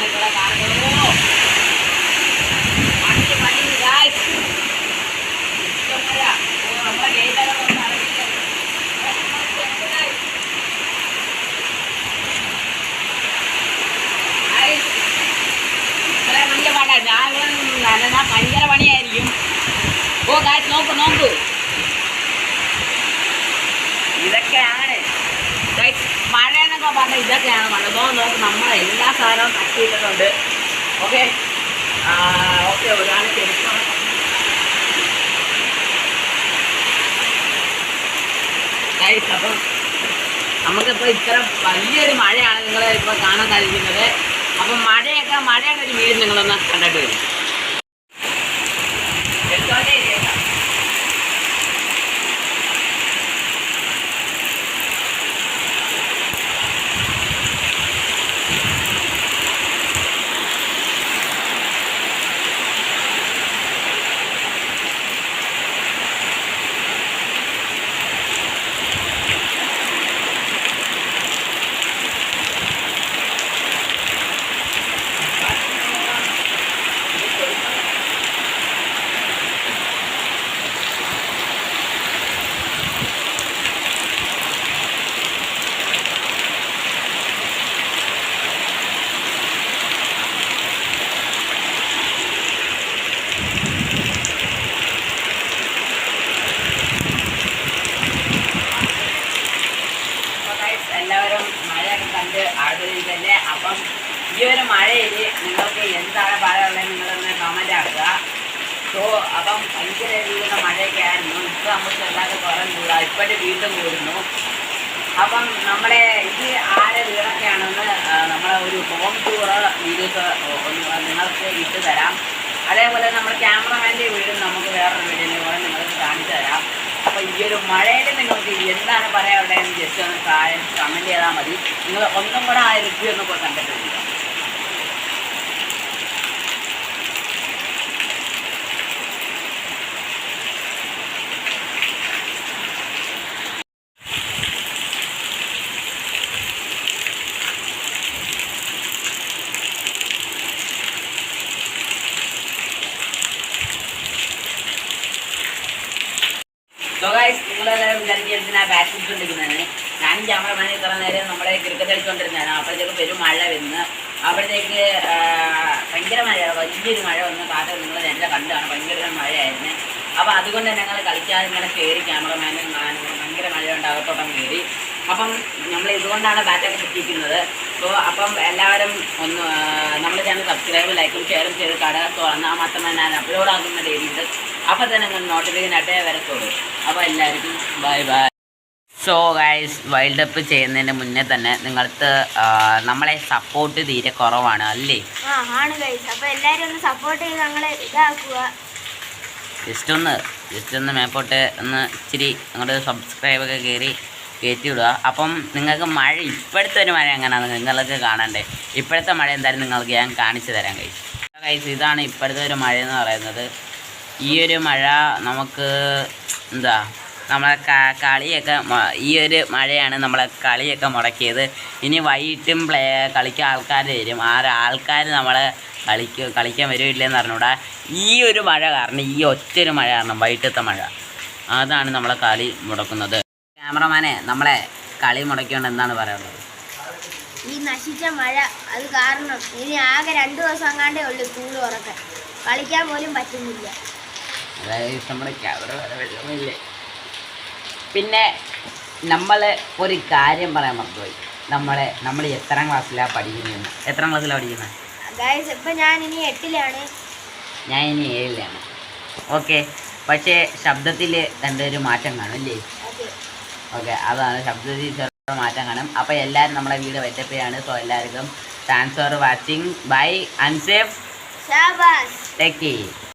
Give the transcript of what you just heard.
നിങ്ങളെ കാണുന്നു. വണ്ടി വണ്ടി ഗായ്സ് നമ്മളെ ഗേറ്റൊക്കെ ഒന്ന് അടച്ചിട്ട് ഇത്ര വലിയ പാടാ. ഞാൻ ഭയങ്കര പണിയായിരിക്കും. ഓ ഗായ്സ് നോക്കൂ നോക്കൂ, ഇതൊക്കെയാണ് മഴ എന്നൊക്കെ പറഞ്ഞാൽ ഇതൊക്കെയാണ് മഴ. നോക്ക് നമ്മൾ എല്ലാ സാധനവും കട്ടിയിട്ടിട്ടുണ്ട്. ഓക്കെ ഓക്കെ ഒരാൾ ചെരുപ്പം അപ്പം നമുക്കിപ്പോൾ ഇത്ര വലിയൊരു മഴയാണ് നിങ്ങൾ ഇപ്പോൾ കാണാൻ സാധിക്കുന്നത്. അപ്പം മഴയുടെ ഒരു വീട് നിങ്ങളൊന്ന് കണ്ടിട്ട് വരും. എല്ലാവരും മഴയൊക്കെ കണ്ട് ആടുകയില്ലേ. അപ്പം ഈ ഒരു മഴയിൽ നിങ്ങൾക്ക് എന്താണ് പറയാനുള്ളത് നിങ്ങളൊന്ന് കമൻ്റ് ആക്കുക. സോ അപ്പം ഭയങ്കര രീതിയിലുള്ള മഴയൊക്കെ ആയിരുന്നു. ഇപ്പോൾ നമുക്ക് എല്ലാവരും കുറഞ്ഞില്ല, ഇപ്പോഴത്തെ വീണ്ടും കൂടുന്നു. അപ്പം നമ്മുടെ ഇത് ആരെ വീടൊക്കെയാണെന്ന് നമ്മളെ ഒരു ഹോം ടൂർ വീഡിയോസ് നിങ്ങൾക്ക് ഇട്ട് തരാം. അതേപോലെ നമ്മുടെ ക്യാമറമാൻ്റെ വീടും നമുക്ക് വേറൊരു വീഡിയോയിൽ കൂടെ നിങ്ങൾക്ക് കാണിച്ചു തരാം. അപ്പോൾ ഈ ഒരു മഴയിൽ നിങ്ങൾക്ക് എന്താണ് പറയാനുള്ളതെന്ന് ജസ്റ്റ് ഒന്ന് കമൻറ്റ് ചെയ്താൽ മതി. നിങ്ങൾ ഒന്നും കൂടെ ആ റിവ്യൂ ഒന്ന് പോയി കണ്ടിട്ടില്ല. സോ ഗൈസ് നിങ്ങളെല്ലാവരും വിചാരിക്കുന്ന ബാറ്റ് പിടിച്ചുകൊണ്ടിരിക്കുന്നതാണ്. ഞാനും ക്യാമറമാനെ ഇത്ര നേരം നമ്മളെ ക്രിക്കറ്റ് കളിച്ചുകൊണ്ടിരുന്നതാണ്. അപ്പോഴത്തേക്ക് പെരും മഴ വന്ന് അപ്പോഴത്തേക്ക് ഭയങ്കര മഴ, വലിയൊരു മഴ വന്ന് കാറ്റ് നിങ്ങൾ നേരെ കണ്ടാണ്. ഭയങ്കര മഴയായിരുന്നു. അപ്പോൾ അതുകൊണ്ട് ഞങ്ങൾ കളിക്കാതെ ഇങ്ങനെ കയറി ക്യാമറമാനും ഭയങ്കര മഴയുണ്ട് അകത്തോട്ടം കയറി. അപ്പം നമ്മൾ ഇതുകൊണ്ടാണ് ബാറ്റൊക്കെ കിട്ടിയിരിക്കുന്നത്. സോ അപ്പം എല്ലാവരും ഒന്ന് നമ്മുടെ ചാനൽ സബ്സ്ക്രൈബ് ലൈക്കും ഷെയറും ചെയ്ത് കട തുറന്നാൽ മാത്രമേ ഞാൻ അപ്ലോഡ് ആക്കുന്ന രീതിയിൽ അപ്പോൾ തന്നെ നിങ്ങൾ നോട്ടിഫിക്കേഷൻ ആയിട്ടേ വരത്തുള്ളൂ. അപ്പോൾ എല്ലാവർക്കും bye bye. So guys wild up ചെയ്യുന്നതിന് മുന്നേ തന്നെ നിങ്ങൾക്ക് നമ്മളെ സപ്പോർട്ട് തീരെ കുറവാണ് അല്ലേ? അപ്പോൾ എല്ലാവരും ഒന്ന് സപ്പോർട്ട് ചെയ്ത് ഞങ്ങളെ ഇതാക്കുക. ജസ്റ്റ് ഒന്ന് മേപ്പോട്ട് ഒന്ന് ഇച്ചിരി അങ്ങോട്ട് സബ്സ്ക്രൈബൊക്കെ കയറ്റി വിടുക. അപ്പം നിങ്ങൾക്ക് മഴ ഇപ്പോഴത്തെ ഒരു മഴ എങ്ങനെയാണ് നിങ്ങൾക്ക് കാണണ്ടേ? ഇപ്പോഴത്തെ മഴ എന്തായാലും നിങ്ങൾക്ക് ഞാൻ കാണിച്ചു തരാം ഗൈസ്. ഇതാണ് ഇപ്പോഴത്തെ ഒരു മഴ എന്ന് പറയുന്നത്. ഈ ഒരു മഴ നമുക്ക് എന്താ നമ്മളെ കളിയൊക്കെ ഈ ഒരു മഴയാണ് നമ്മളെ കളിയൊക്കെ മുടക്കിയത്. ഇനി വൈകിട്ടും കളിക്കാൻ ആൾക്കാർ വരും. ആൾക്കാർ നമ്മളെ കളിക്കാൻ വരുമില്ലെന്ന് പറഞ്ഞൂടാ. ഈ ഒരു മഴ കാരണം, ഈ ഒറ്റൊരു മഴ കാരണം, വൈകിട്ടത്തെ മഴ, അതാണ് നമ്മളെ കളി മുടക്കുന്നത്. ക്യാമറമാനെ നമ്മളെ കളി മുടക്കിയോണ്ട് എന്താണ് പറയാനുള്ളത്? ഈ നശിച്ച മഴ അത് കാരണം ഇനി ആകെ 2 ദിവസം അങ്ങാണ്ടേ ഉള്ളൂ സ്കൂൾ തുറക്കാൻ. കളിക്കാൻ പോലും പറ്റുന്നില്ല. അതായത് നമ്മുടെ ക്യാമറ വെള്ളമില്ലേ. പിന്നെ നമ്മൾ ഒരു കാര്യം പറയാൻ മറന്നുപോയി. നമ്മൾ എത്രാം ക്ലാസ്സിലാണ് പഠിക്കുന്നത്? എത്രാം ക്ലാസ്സിലാണ് പഠിക്കുന്നത്? ഇപ്പം ഞാൻ ഇനി 8ലാണ്. ഞാൻ ഇനി 7ലാണ്. ഓക്കെ. പക്ഷേ ശബ്ദത്തിൽ രണ്ടൊരു മാറ്റം കാണും അല്ലേ? ഓക്കെ, അതാണ് ശബ്ദത്തിൽ ചെറിയ മാറ്റം കാണും. അപ്പോൾ എല്ലാവരും നമ്മളെ വീഡിയോ വെച്ചപ്പോഴാണ്. സോ എല്ലാവർക്കും thanks for watching. Bye. Unsafe. ശാബാസ്. Take care.